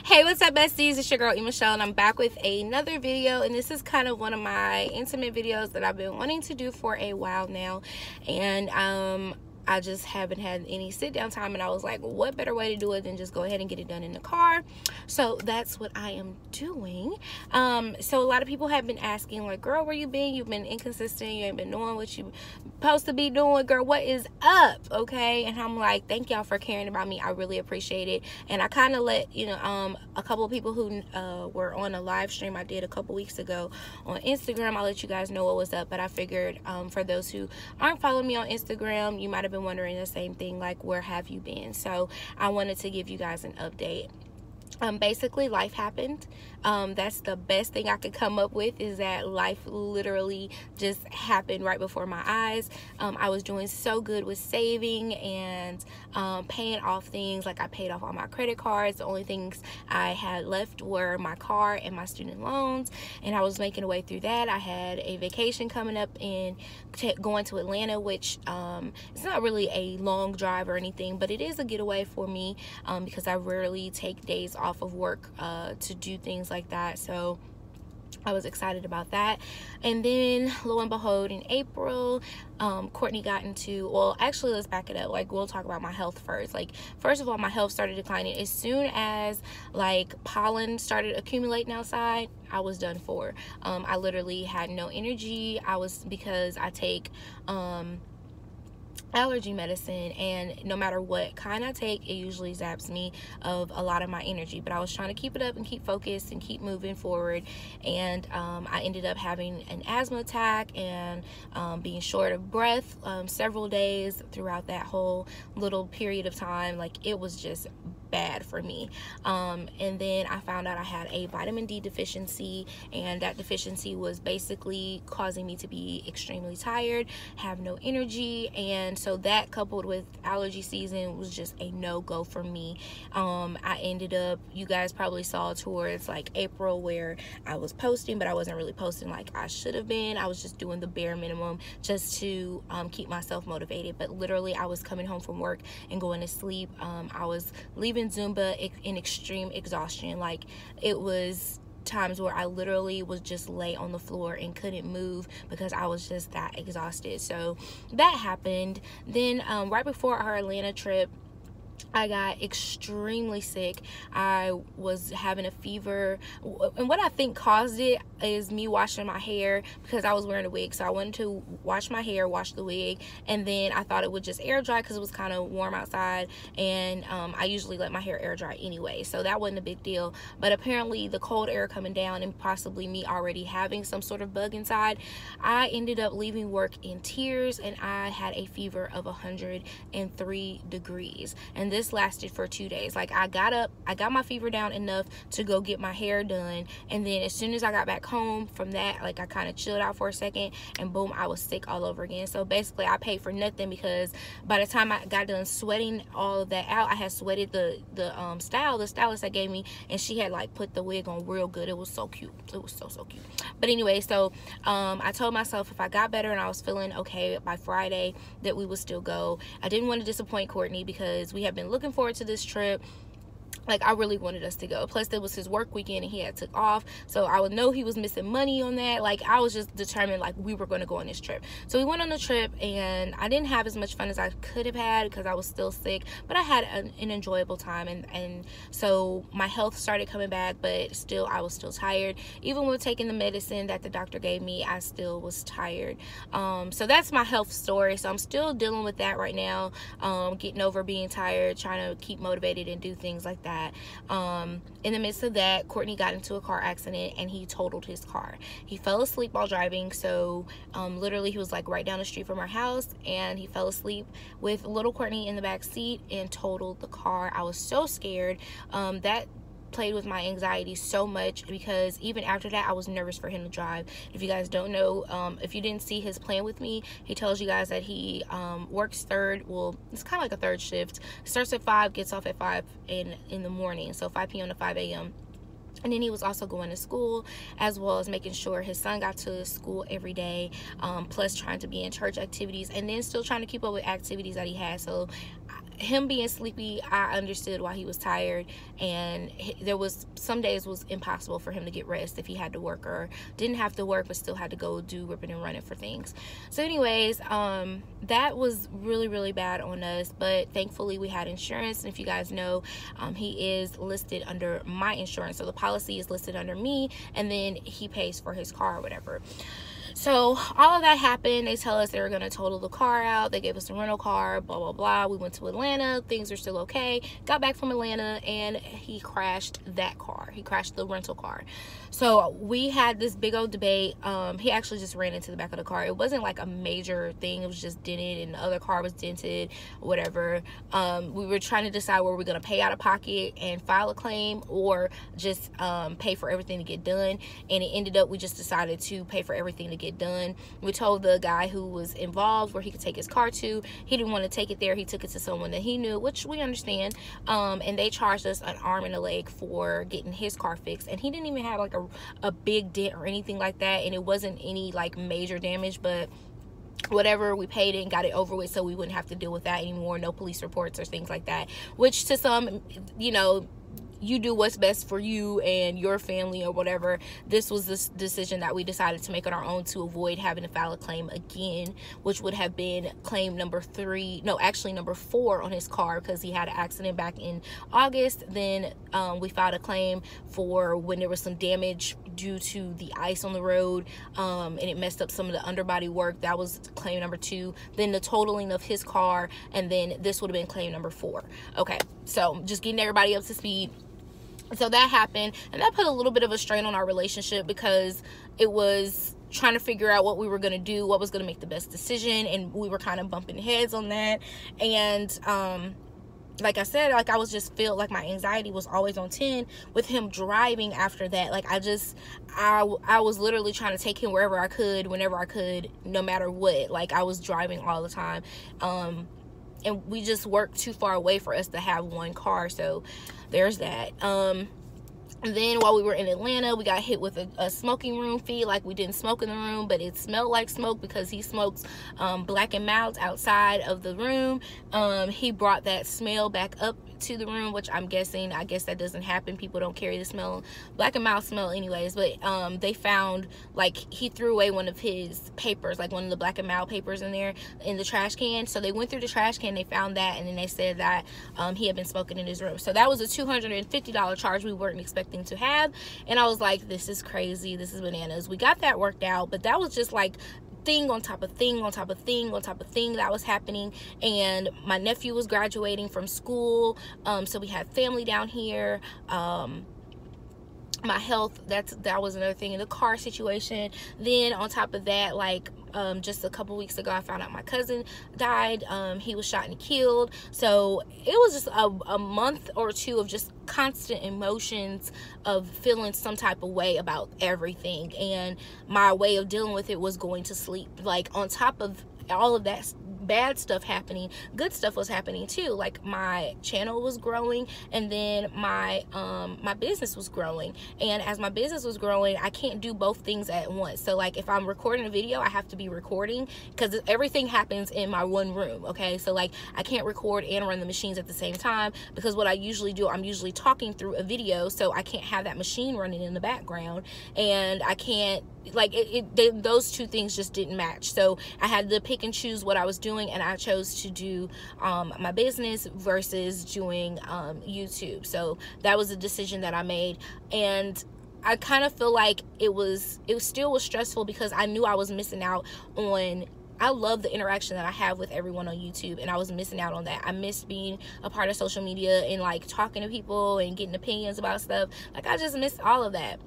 Hey, what's up, besties? It's your girl, Michelle, and I'm back with another video. And this is kind of one of my intimate videos that I've been wanting to do for a while now. And I just haven't had any sit down time, and I was like, what better way to do it than just go ahead and get it done in the car? So that's what I am doing. So a lot of people have been asking, like, girl, where you been? You've been inconsistent. You ain't been doing what you supposed to be doing. Girl, what is up? Okay. And I'm like, thank y'all for caring about me. I really appreciate it. And I kind of let a couple of people who were on a live stream I did a couple weeks ago on Instagram, I'll let you guys know what was up. But I figured for those who aren't following me on Instagram, you might have been wondering the same thing, like, where have you been? So I wanted to give you guys an update. Basically, life happened. That's the best thing I could come up with, is that life literally just happened right before my eyes. I was doing so good with saving and paying off things. Like, I paid off all my credit cards. The only things I had left were my car and my student loans, and I was making a way through that. I had a vacation coming up and going to Atlanta, which it's not really a long drive or anything, but it is a getaway for me because I rarely take days off of work to do things like that. So I was excited about that. And then lo and behold, in April, Courtney got into, well, actually, let's back it up. Like, we'll talk about my health first. Like, first of all, my health started declining as soon as, like, pollen started accumulating outside. I was done for. I literally had no energy. Because I take allergy medicine, and no matter what kind I take, it usually zaps me of a lot of my energy. But I was trying to keep it up and keep focused and keep moving forward, and I ended up having an asthma attack and being short of breath several days throughout that whole little period of time. Like, it was just bad for me. And then I found out I had a vitamin D deficiency, and that deficiency was basically causing me to be extremely tired, have no energy. And so that, coupled with allergy season, was just a no-go for me. I ended up, you guys probably saw towards like April, where I was posting, but I wasn't really posting like I should have been. I was just doing the bare minimum just to keep myself motivated. But literally, I was coming home from work and going to sleep. I was leaving Zumba in extreme exhaustion. Like, it was times where I literally was just lay on the floor and couldn't move because I was just that exhausted. So that happened. Then right before our Atlanta trip, I got extremely sick. I was having a fever, and what I think caused it is me washing my hair, because I was wearing a wig. So I wanted to wash my hair, wash the wig, and then I thought it would just air dry because it was kind of warm outside, and I usually let my hair air dry anyway, so that wasn't a big deal. But apparently the cold air coming down, and possibly me already having some sort of bug inside, I ended up leaving work in tears, and I had a fever of 103 degrees. And this lasted for 2 days. Like, I got up, I got my fever down enough to go get my hair done, and then as soon as I got back home from that, like, I kind of chilled out for a second, and boom, I was sick all over again. So basically, I paid for nothing, because by the time I got done sweating all of that out, I had sweated the stylist that gave me, and she had like put the wig on real good. It was so cute. It was so cute. But anyway, so I told myself if I got better and I was feeling okay by Friday, that we would still go. I didn't want to disappoint Courtney, because we have been looking forward to this trip. Like, I really wanted us to go. Plus, it was his work weekend and he had took off, so I would know he was missing money on that. Like, I was just determined, like, we were going to go on this trip. So we went on the trip, and I didn't have as much fun as I could have had because I was still sick, but I had an enjoyable time. And so my health started coming back, but still, I was still tired. Even with taking the medicine that the doctor gave me, I still was tired. So that's my health story. So I'm still dealing with that right now, getting over being tired, trying to keep motivated and do things like that. In the midst of that, Courtney got into a car accident, and he totaled his car. He fell asleep while driving. So literally, he was like right down the street from our house, and he fell asleep with little Courtney in the back seat and totaled the car. I was so scared. That played with my anxiety so much, because even after that, I was nervous for him to drive. If you guys don't know, if you didn't see his plan with me, he tells you guys that he works third, well, it's kind of like a third shift. Starts at 5, gets off at 5 in the morning, so 5 p.m. to 5 a.m. And then he was also going to school, as well as making sure his son got to school every day, plus trying to be in church activities, and then still trying to keep up with activities that he had. So him being sleepy, I understood why he was tired, and there was some days was impossible for him to get rest if he had to work or didn't have to work but still had to go do ripping and running for things. So anyways, that was really, really bad on us, but thankfully we had insurance. And if you guys know, he is listed under my insurance, so the policy is listed under me, and then he pays for his car or whatever. So all of that happened. They tell us they were going to total the car out. They gave us a rental car, blah, blah, blah. We went to Atlanta. Things are still okay. Got back from Atlanta, and he crashed that car. He crashed the rental car. So we had this big old debate. He actually just ran into the back of the car. It wasn't like a major thing. It was just dented, and the other car was dented, whatever. We were trying to decide whether we're going to pay out of pocket and file a claim or just pay for everything to get done. And it ended up we just decided to pay for everything to get done. We told the guy who was involved where he could take his car to. He didn't want to take it there. He took it to someone that he knew, which we understand. And they charged us an arm and a leg for getting his car fixed. And he didn't even have like a big dent or anything like that, and it wasn't any like major damage, but whatever, we paid it and got it over with so we wouldn't have to deal with that anymore. No police reports or things like that, which to some, you know, you do what's best for you and your family or whatever. This was this decision that we decided to make on our own to avoid having to file a claim again, which would have been claim number 4 on his car, because he had an accident back in August. Then we filed a claim for when there was some damage due to the ice on the road, and it messed up some of the underbody work. That was claim number 2. Then the totaling of his car, and then this would have been claim number 4. Okay, so just getting everybody up to speed. So that happened, and that put a little bit of a strain on our relationship, because it was trying to figure out what we were going to do, what was going to make the best decision, and we were kind of bumping heads on that. And like I said, like I was just felt like my anxiety was always on 10 with him driving after that. Like I was literally trying to take him wherever I could, whenever I could, no matter what. Like I was driving all the time. And we just worked too far away for us to have one car. So there's that. And then while we were in Atlanta, we got hit with a smoking room fee. Like we didn't smoke in the room, but it smelled like smoke because he smokes Black and Milds outside of the room. He brought that smell back up to the room, which I guess that doesn't happen. People don't carry the smell, Black and Mild smell anyways. But they found, like, he threw away one of his papers, like one of the Black and Mild papers in there in the trash can. So they went through the trash can, they found that, and then they said that he had been smoking in his room. So that was a $250 charge we weren't expecting to have. And I was like, this is crazy, this is bananas. We got that worked out, but that was just like thing on top of thing on top of thing on top of thing that was happening. And my nephew was graduating from school, so we had family down here. My health, that was another thing in the car situation. Then on top of that, like just a couple weeks ago, I found out my cousin died. He was shot and killed. So it was just a month or two of just constant emotions of feeling some type of way about everything, and my way of dealing with it was going to sleep. Like on top of all of that bad stuff happening, good stuff was happening too. Like my channel was growing, and then my business was growing. And as my business was growing, I can't do both things at once. So like if I'm recording a video, I have to be recording, because everything happens in my one room. Okay, so like I can't record and run the machines at the same time, because what I usually do, I'm usually talking through a video, so I can't have that machine running in the background, and I can't, like those two things just didn't match. So I had to pick and choose what I was doing, and I chose to do my business versus doing YouTube. So that was a decision that I made, and I kind of feel like it still was stressful, because I knew I was missing out on, I love the interaction that I have with everyone on YouTube, and I was missing out on that. I missed being a part of social media and like talking to people and getting opinions about stuff. Like I just missed all of that.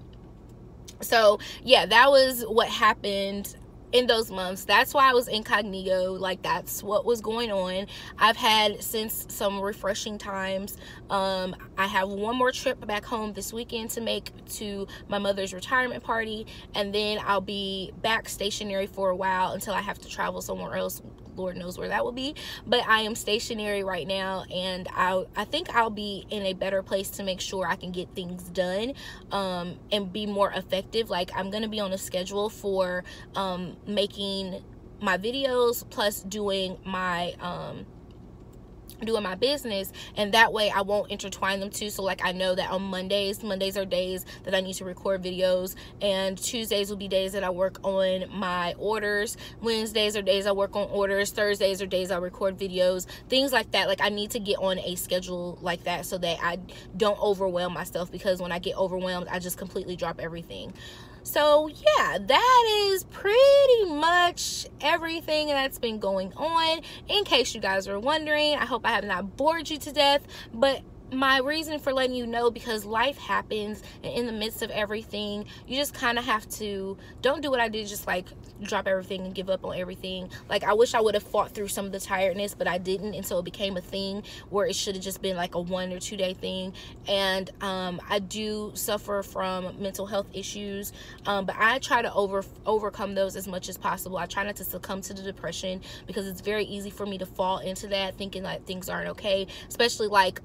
So yeah, that was what happened in those months. That's why I was incognito. Like that's what was going on. I've had since some refreshing times. I have one more trip back home this weekend to make to my mother's retirement party, and then I'll be back stationary for a while until I have to travel somewhere else. Lord knows where that will be, but I am stationary right now, and I think I'll be in a better place to make sure I can get things done and be more effective. Like I'm gonna be on a schedule for making my videos plus doing my doing my business, and that way I won't intertwine them too. So like I know that on Mondays are days that I need to record videos, and Tuesdays will be days that I work on my orders, Wednesdays are days I work on orders, Thursdays are days I record videos, things like that. Like I need to get on a schedule like that so that I don't overwhelm myself, because when I get overwhelmed I just completely drop everything. So yeah, that is pretty much everything that's been going on. In case you guys were wondering, I hope I have not bored you to death, but my reason for letting you know, because life happens, and in the midst of everything you just kind of have to, don't do what I did, just like drop everything and give up on everything. Like I wish I would have fought through some of the tiredness, but I didn't, and so it became a thing where it should have just been like a 1 or 2 day thing. And I do suffer from mental health issues, but I try to overcome those as much as possible. I try not to succumb to the depression, because it's very easy for me to fall into that, thinking like things aren't okay, especially like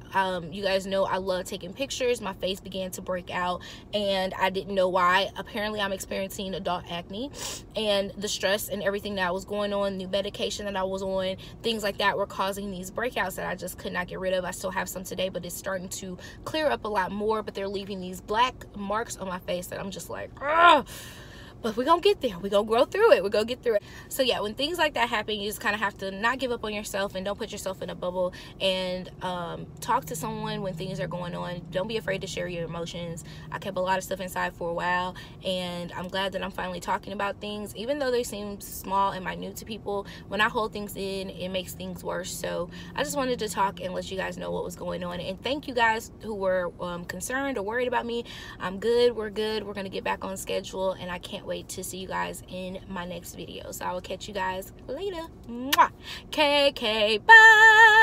you guys know I love taking pictures. My face began to break out and I didn't know why. Apparently I'm experiencing adult acne, and the stress and everything that was going on, new medication that I was on, things like that were causing these breakouts that I just could not get rid of. I still have some today, but it's starting to clear up a lot more, but they're leaving these black marks on my face that I'm just like, ugh. But we're gonna get there. We're gonna grow through it. We're gonna get through it. So yeah, when things like that happen, you just kind of have to not give up on yourself, and don't put yourself in a bubble, and talk to someone when things are going on. Don't be afraid to share your emotions. I kept a lot of stuff inside for a while, and I'm glad that I'm finally talking about things, even though they seem small and minute to people. When I hold things in, it makes things worse. So I just wanted to talk and let you guys know what was going on, and thank you guys who were concerned or worried about me. I'm good. We're good. We're gonna get back on schedule, and I can't wait to see you guys in my next video. So I will catch you guys later. Mwah. KK, bye.